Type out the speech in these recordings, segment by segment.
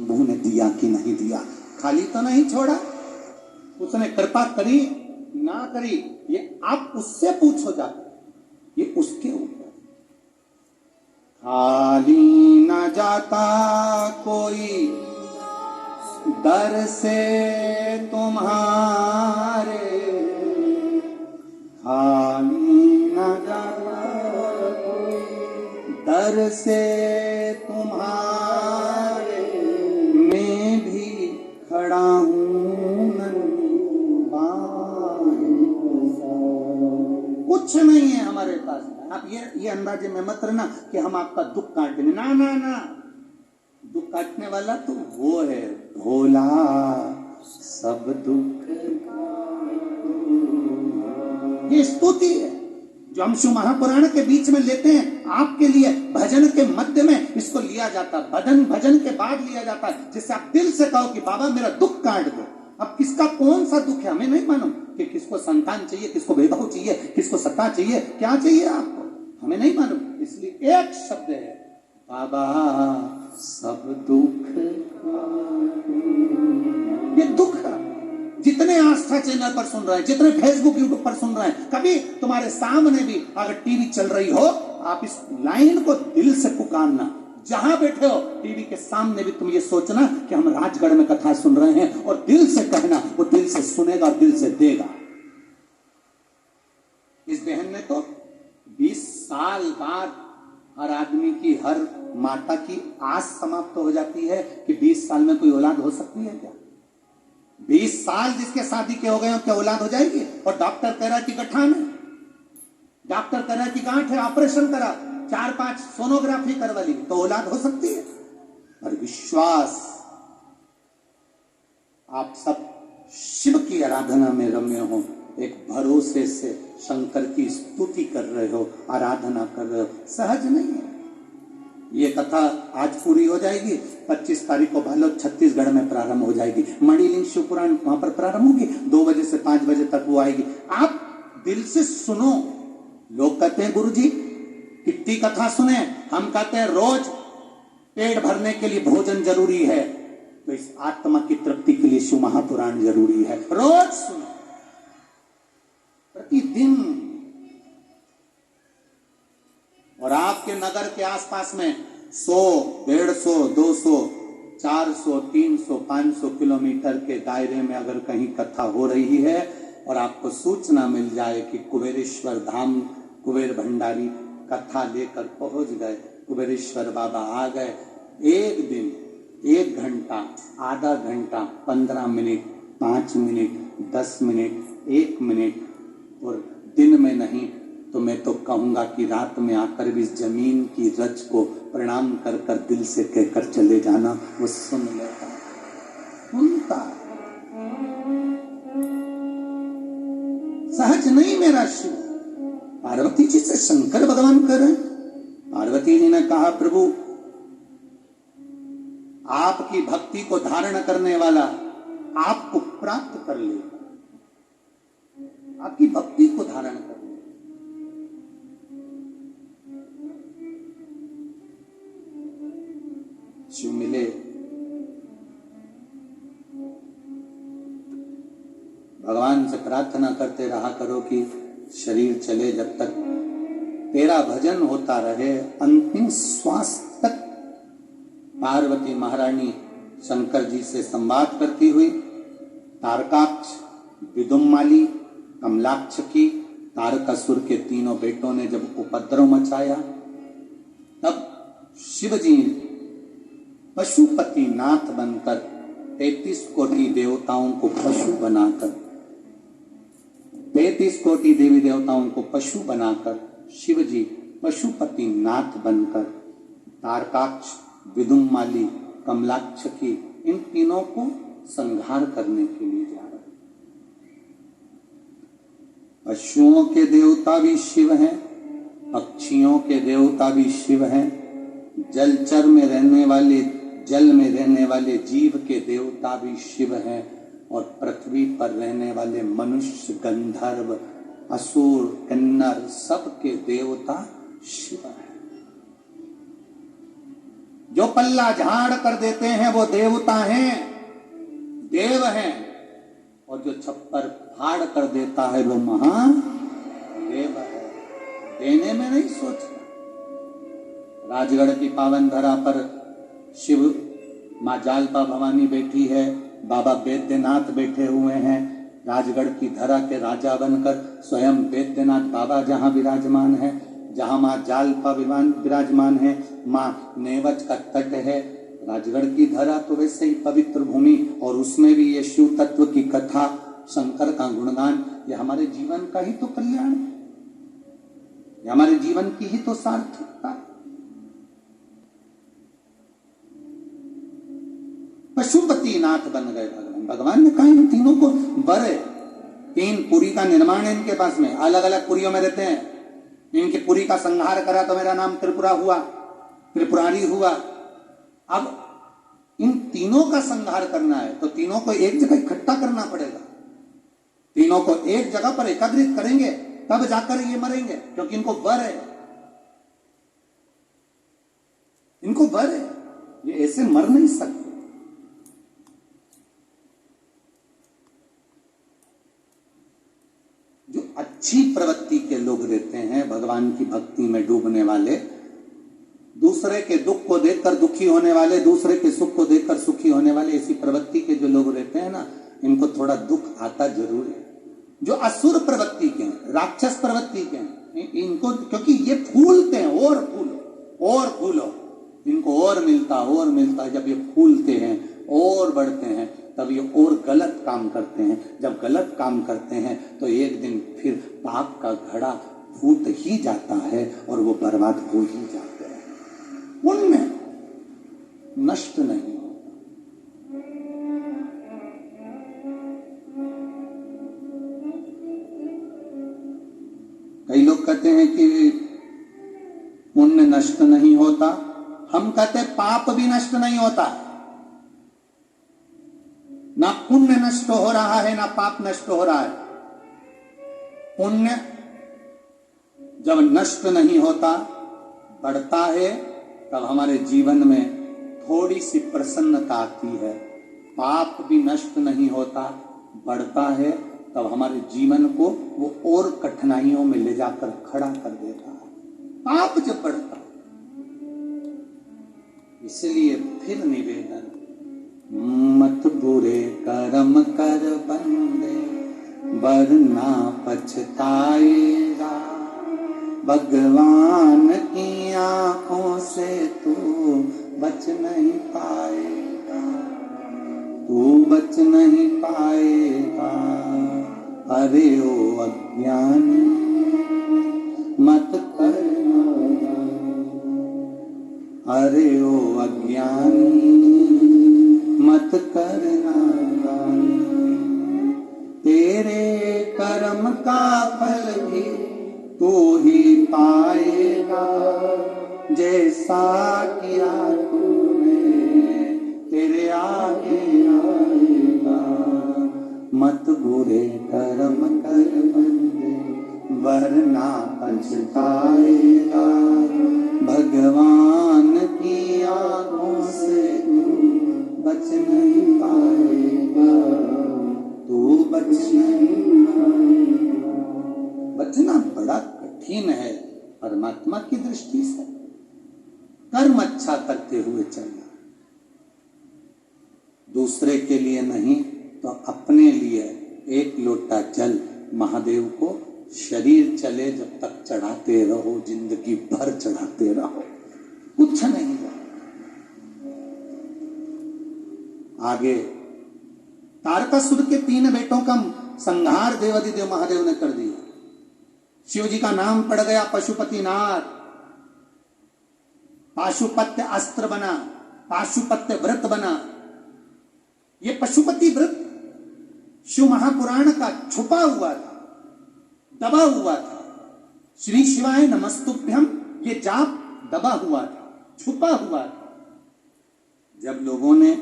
प्रभु ने दिया कि नहीं दिया, खाली तो नहीं छोड़ा, उसने कृपा करी ना करी ये आप उससे पूछो जाकर, ये उसके ऊपर। खाली ना जाता कोई दर से तुम्हारे, खाली ना जाता कोई दर से तुम्हारे, मैं भी खड़ा हूँ कुछ नहीं है हमारे पास। आप ये अंदाजे में मत रहना कि हम आपका दुख काट देंगे, ना ना ना, दुख काटने वाला तो वो है भोला, सब दुख। ये स्तुति है जो हम शिव महापुराण के बीच में लेते हैं आपके लिए, भजन के मध्य में इसको लिया जाता है, भजन के बाद लिया जाता है, जिससे आप दिल से कहो कि बाबा मेरा दुख काट दो। अब किसका कौन सा दुख है हमें नहीं मालूम, कि किसको संतान चाहिए, किसको वैभव चाहिए, किसको सत्ता चाहिए, क्या चाहिए आपको, हमें नहीं मालूम। इसलिए एक शब्द है, बाबा सब दुख। ये दुख जितने आस्था चैनल पर सुन रहे हैं, जितने फेसबुक यूट्यूब पर सुन रहे हैं, कभी तुम्हारे सामने भी अगर टीवी चल रही हो, आप इस लाइन को दिल से पुकारना, जहां बैठे हो टीवी के सामने भी तुम ये सोचना कि हम राजगढ़ में कथा सुन रहे हैं, और दिल से कहना, वो दिल से सुनेगा और दिल से देगा। इस बहन ने तो 20 साल बाद हर आदमी की, हर माता की आस समाप्त हो जाती है कि 20 साल में कोई औलाद हो सकती है क्या? 20 साल जिसके शादी के हो गए हो, क्या औलाद हो जाएगी? और डॉक्टर कह रहा है कि गठान है, डॉक्टर कह रहा है कि गांठ है, ऑपरेशन करा, 4-5 सोनोग्राफी करवा ली, तो औलाद हो सकती है। और विश्वास, आप सब शिव की आराधना में रमे हो, एक भरोसे से शंकर की स्तुति कर रहे हो, आराधना कर रहे हो, सहज नहीं है। ये कथा आज पूरी हो जाएगी, 25 तारीख को भालोद छत्तीसगढ़ में प्रारंभ हो जाएगी, मणिलिंग शिवपुराण वहां पर प्रारंभ होगी, 2 बजे से 5 बजे तक वो आएगी। आप दिल से सुनो। लोग कहते हैं गुरुजी कितनी कथा सुने, हम कहते हैं रोज पेट भरने के लिए भोजन जरूरी है, तो इस आत्मा की तृप्ति के लिए शिव महापुराण जरूरी है। रोज सुनो, प्रतिदिन। और आपके नगर के आसपास में 100, 150, 200, 400, 300, 500 किलोमीटर के दायरे में अगर कहीं कथा हो रही है और आपको सूचना मिल जाए कि कुबेरेश्वर धाम कुबेर भंडारी कथा लेकर पहुंच गए, कुबेरेश्वर बाबा आ गए, एक दिन, 1 घंटा, आधा घंटा, 15 मिनट, 5 मिनट, 10 मिनट, 1 मिनट, और दिन में नहीं तो मैं तो कहूंगा कि रात में आकर भी इस जमीन की रज को प्रणाम कर कर दिल से कहकर चले जाना, वो सुन लेता, सुनता। सहज नहीं मेरा शिव। पार्वती जी से शंकर भगवान कर रहे हैं। पार्वती जी ने कहा प्रभु आपकी भक्ति को धारण करने वाला आपको प्राप्त कर ले, आपकी भक्ति को धारण कर ले। शिव मिले। भगवान से प्रार्थना करते रहा करो कि शरीर चले जब तक तेरा भजन होता रहे, अंतिम श्वास तक। पार्वती महारानी शंकर जी से संवाद करती हुई, तारकाक्ष, विदुम्माली, कमलाक्ष की, तारकासुर के 3 बेटों ने जब उपद्रव मचाया, तब शिव जी पशुपति नाथ बनकर 33 कोटि देवताओं को पशु बनाकर, 33 कोटि देवी देवताओं को पशु बनाकर शिव जी पशुपति नाथ बनकर तारकाक्ष, विदुम्माली, कमलाक्ष की इन तीनों को संहार करने के लिए जा रहे। पशुओं के देवता भी शिव हैं, पक्षियों के देवता भी शिव हैं, जलचर में रहने वाले, जल में रहने वाले जीव के देवता भी शिव हैं, और पृथ्वी पर रहने वाले मनुष्य, गंधर्व, असुर, किन्नर, सबके देवता शिव हैं। जो पल्ला झाड़ कर देते हैं वो देवता हैं, देव हैं, और जो छप्पर फाड़ कर देता है वो महादेव है। देने में नहीं सोचता। राजगढ़ की पावन धरा पर शिव माँ जालपा भवानी बैठी है, बाबा वैद्यनाथ बैठे हुए हैं। राजगढ़ की धरा के राजा बनकर स्वयं वैद्यनाथ बाबा जहाँ विराजमान है, जहाँ माँ जालपा विराजमान है, माँ नेवज का तट है। राजगढ़ की धरा तो वैसे ही पवित्र भूमि, और उसमें भी ये शिव तत्व की कथा, शंकर का गुणगान, ये हमारे जीवन का ही तो कल्याण है, ये हमारे जीवन की ही तो सार्थकता। पशुपति नाथ बन गए भगवान। भगवान ने कहा इन तीनों को वर है, 3 पुरी का निर्माण है इनके पास में, अलग अलग पुरियों में रहते हैं। इनकी पुरी का संहार करा तो मेरा नाम त्रिपुरा हुआ, त्रिपुरारी हुआ। अब इन तीनों का संहार करना है तो तीनों को एक जगह इकट्ठा करना पड़ेगा, तीनों को एक जगह पर एकत्रित करेंगे तब जाकर ये मरेंगे, क्योंकि इनको वर है, इनको वर है, ये ऐसे मर नहीं सकते। जो अच्छी प्रवृत्ति के लोग रहते हैं, भगवान की भक्ति में डूबने वाले, दूसरे के दुख को देखकर दुखी होने वाले, दूसरे के सुख को देखकर सुखी होने वाले, ऐसी प्रवृत्ति के जो लोग रहते हैं ना, इनको थोड़ा दुख आता जरूर है। जो असुर प्रवृत्ति के हैं, राक्षस प्रवृत्ति के हैं, इनको क्योंकि ये फूलते हैं, और फूलो और फूलो, इनको और मिलता है। जब ये फूलते हैं और बढ़ते हैं तब ये और गलत काम करते हैं। जब गलत काम करते हैं तो एक दिन फिर पाप का घड़ा फूट ही जाता है और वो बर्बाद हो ही जाते हैं, उनमें नष्ट नहीं होता। कई लोग कहते हैं कि पुण्य नष्ट नहीं होता, हम कहते पाप भी नष्ट नहीं होता। ना पुण्य नष्ट हो रहा है ना पाप नष्ट हो रहा है। पुण्य जब नष्ट नहीं होता, बढ़ता है, तब हमारे जीवन में थोड़ी सी प्रसन्नता आती है। पाप भी नष्ट नहीं होता, बढ़ता है, तब हमारे जीवन को वो और कठिनाइयों में ले जाकर खड़ा कर देता है, पाप जब बढ़ता। इसलिए फिर निवेदन, मत बुरे कर्म कर बंदे, वरना पछताएगा। भगवान की आंखों से तू बच नहीं पाएगा, तू बच नहीं पाएगा। अरे ओ अज्ञानी मत करना, अरे ओ अज्ञानी मत करना। तेरे कर्म का फल भी तू ही पाएगा, जैसा किया तूने तेरे आगे आएगा। मत बुरे कर्म कर बंदे, वरना पछताएगा। भगवान की आंखों से तू बच नहीं पाएगा, तू बच नहीं पाएगा। बचना बड़ा कठिन है परमात्मा की दृष्टि से। कर्म अच्छा करते हुए चलना, दूसरे के लिए नहीं तो अपने लिए एक लोटा जल महादेव को शरीर चले जब तक चढ़ाते रहो, जिंदगी भर चढ़ाते रहो, कुछ नहीं जाए। आगे तारकासुर के 3 बेटों का संहार देवाधिदेव महादेव ने कर दिया। शिव जी का नाम पड़ गया पशुपतिनाथ। पाशुपत्य अस्त्र बना, पाशुपत्य व्रत बना। ये पशुपति व्रत शिव महापुराण का छुपा हुआ था, दबा हुआ था। श्री शिवाय नमस्तुभ्यम ये जाप दबा हुआ था, छुपा हुआ था। जब लोगों ने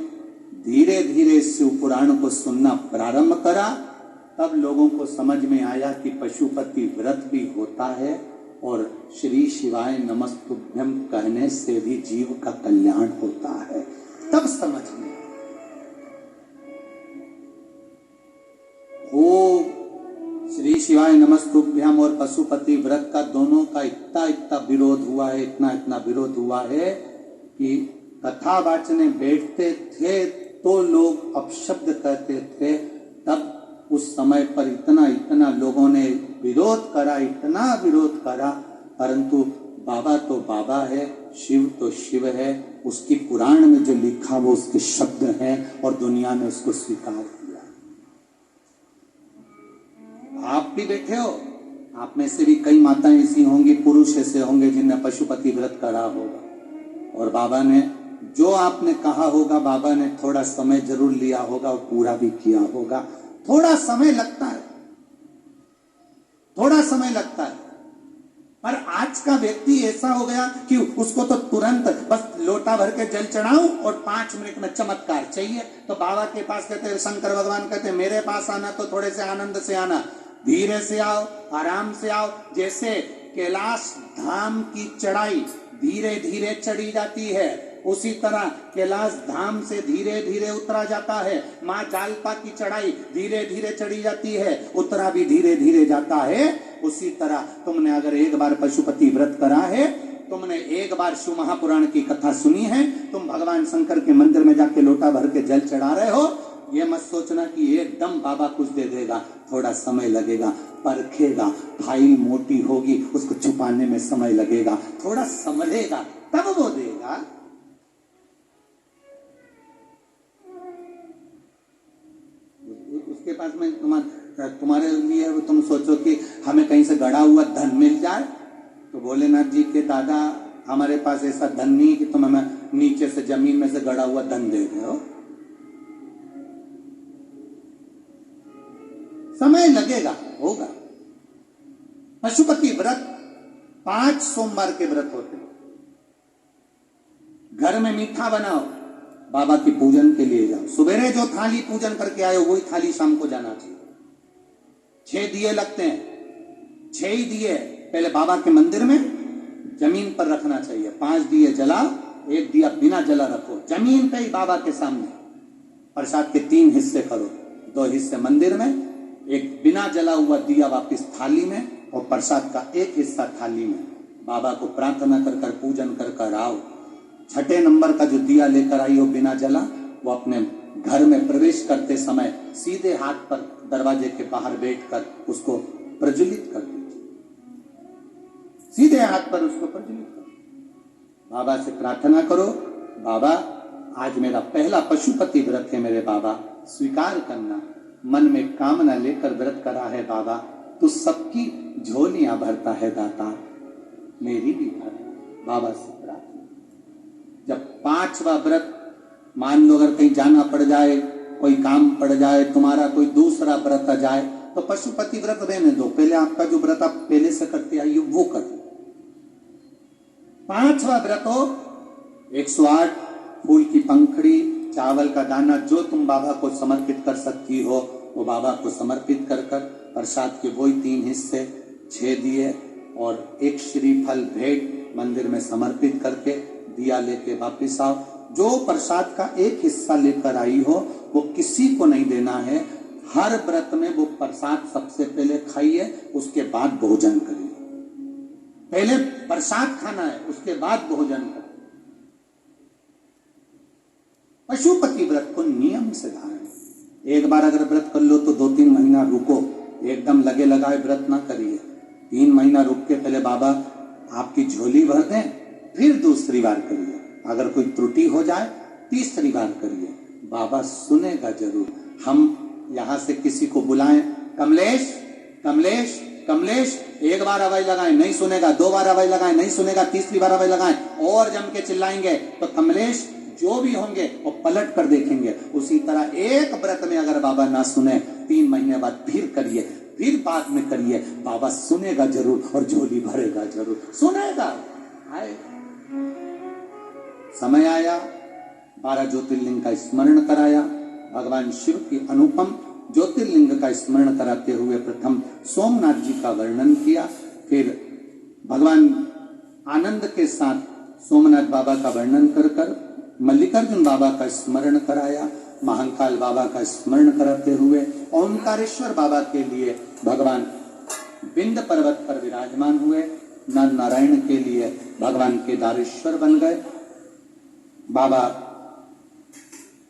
धीरे धीरे शिव पुराण को सुनना प्रारंभ करा, तब लोगों को समझ में आया कि पशुपति व्रत भी होता है और श्री शिवाय नमस्तुभ्यम कहने से भी जीव का कल्याण होता है। तब समझ में वो श्री शिवाय नमस्तुभ्यम और पशुपति व्रत का दोनों का इतना विरोध हुआ है, इतना विरोध हुआ है कि कथा वाचने बैठते थे तो लोग अपशब्द कहते थे। तब उस समय पर इतना लोगों ने विरोध करा, इतना विरोध करा, परंतु बाबा तो बाबा है, शिव तो शिव है। उसकी पुराण में जो लिखा वो उसके शब्द हैं और दुनिया ने उसको स्वीकार किया। आप भी बैठे हो, आप में से भी कई माताएं ऐसी होंगी, पुरुष ऐसे होंगे जिनने पशुपति व्रत करा होगा और बाबा ने जो आपने कहा होगा, बाबा ने थोड़ा समय जरूर लिया होगा और पूरा भी किया होगा। थोड़ा समय लगता है, थोड़ा समय लगता है, पर आज का व्यक्ति ऐसा हो गया कि उसको तो तुरंत बस लोटा भर के जल चढ़ाऊं और 5 मिनट में चमत्कार चाहिए। तो बाबा के पास कहते हैं, शंकर भगवान कहते हैं, मेरे पास आना तो थोड़े से आनंद से आना, धीरे से आओ, आराम से आओ। जैसे कैलाश धाम की चढ़ाई धीरे धीरे चढ़ी जाती है, उसी तरह कैलाश धाम से धीरे धीरे उतरा जाता है। माँ जालपा की चढ़ाई धीरे धीरे चढ़ी जाती है, उतरा भी धीरे धीरे जाता है। उसी तरह तुमने अगर एक बार पशुपति व्रत करा है, तुमने एक बार शिव महापुराण की कथा सुनी है, तुम भगवान शंकर के मंदिर में जाके लोटा भर के जल चढ़ा रहे हो, ये मत सोचना कि एकदम बाबा कुछ दे देगा। थोड़ा समय लगेगा, परखेगा, फाइल मोटी होगी, उसको छुपाने में समय लगेगा, थोड़ा संभलेगा, तब वो देगा। उसके पास में तुम्हारे लिए तुम सोचो कि हमें कहीं से गड़ा हुआ धन मिल जाए, तो भोलेनाथ जी के दादा हमारे पास ऐसा धन नहीं कि तुम हमें नीचे से जमीन में से गड़ा हुआ धन दे रहे हो। समय लगेगा, होगा। पशुपति व्रत 5 सोमवार के व्रत होते। घर में मीठा बनाओ, बाबा की पूजन के लिए जाओ। सुबेरे जो थाली पूजन करके आए वही थाली शाम को जाना चाहिए। 6 दिए लगते हैं, 6 ही दिए पहले बाबा के मंदिर में जमीन पर रखना चाहिए। 5 दिए जलाओ, 1 दिया बिना जला रखो जमीन पे ही बाबा के सामने। प्रसाद के 3 हिस्से करो, 2 हिस्से मंदिर में, 1 बिना जला हुआ दिया वापिस थाली में, और प्रसाद का 1 हिस्सा थाली में। बाबा को प्रार्थना कर कर पूजन कर कर आओ। 6ठे नंबर का जो दिया लेकर आई हो बिना जला, वो अपने घर में प्रवेश करते समय सीधे हाथ पर दरवाजे के बाहर बैठकर उसको प्रज्वलित कर दीजिए। सीधे हाथ पर उसको प्रज्वलित करो। बाबा से प्रार्थना करो, बाबा आज मेरा पहला पशुपति व्रत है, मेरे बाबा स्वीकार करना। मन में कामना लेकर व्रत करा है बाबा, तो सबकी झोलियां भरता है दाता, मेरी भी भर। बाबा से प्रार्थना। जब 5वां व्रत, मान लो अगर कहीं जाना पड़ जाए, कोई काम पड़ जाए, तुम्हारा कोई दूसरा व्रत आ जाए, तो पशुपति व्रत रहने दो, पहले आपका जो व्रत आप पहले से करते आइए वो कर दो। 5वां व्रत हो 108 फूल की पंखड़ी, चावल का दाना, जो तुम बाबा को समर्पित कर सकती हो वो बाबा को समर्पित कर कर प्रसाद के वही 3 हिस्से, 6 दिए और 1 श्रीफल भेंट मंदिर में समर्पित करके दिया लेके वापिस आओ। जो प्रसाद का 1 हिस्सा लेकर आई हो वो किसी को नहीं देना है। हर व्रत में वो प्रसाद सबसे पहले खाइए, उसके बाद भोजन करिए। पहले प्रसाद खाना है, उसके बाद भोजन करिए। पशुपति व्रत को नियम से धारण। एक बार अगर व्रत कर लो तो 2-3 महीना रुको, एकदम लगे लगाए व्रत ना करिए। 3 महीना रुक के पहले बाबा आपकी झोली भर दें, फिर दूसरी बार करिए। अगर कोई त्रुटि हो जाए तीसरी बार करिए, बाबा सुनेगा जरूर। हम यहाँ से किसी को बुलाएं, कमलेश कमलेश कमलेश, 1 बार आवाज लगाएं नहीं सुनेगा, 2 बार आवाज लगाएं नहीं सुनेगा, तीसरी बार आवाज लगाएं और जम के चिल्लाएंगे तो कमलेश जो भी होंगे वो पलट कर देखेंगे। उसी तरह एक व्रत में अगर बाबा ना सुने, 3 महीने बाद फिर करिए, फिर बाद में करिए, बाबा सुनेगा जरूर और झोली भरेगा जरूर, सुनेगा। आएगा समय आया, 12 ज्योतिर्लिंग का स्मरण कराया। भगवान शिव की अनुपम ज्योतिर्लिंग का स्मरण कराते हुए प्रथम सोमनाथ जी का वर्णन किया, फिर भगवान आनंद के साथ सोमनाथ बाबा का वर्णन कर मल्लिकार्जुन बाबा का स्मरण कराया, महाकाल बाबा का स्मरण कराते हुए ओंकारेश्वर बाबा के लिए भगवान विंध्य पर्वत पर विराजमान हुए। नर नारायण के लिए भगवान केदारेश्वर बन गए। बाबा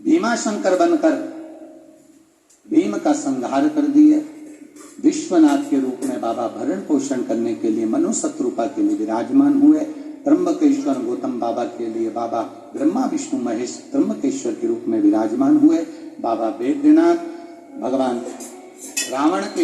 भीमाशंकर बनकर भीम का संहार कर दिए। विश्वनाथ के रूप में बाबा भरण पोषण करने के लिए मनुशत्रुपा के लिए विराजमान हुए। त्र्यंबकेश्वर गौतम बाबा के लिए बाबा ब्रह्मा विष्णु महेश त्र्यंबकेश्वर के रूप में विराजमान हुए। बाबा बैद्यनाथ भगवान रावण के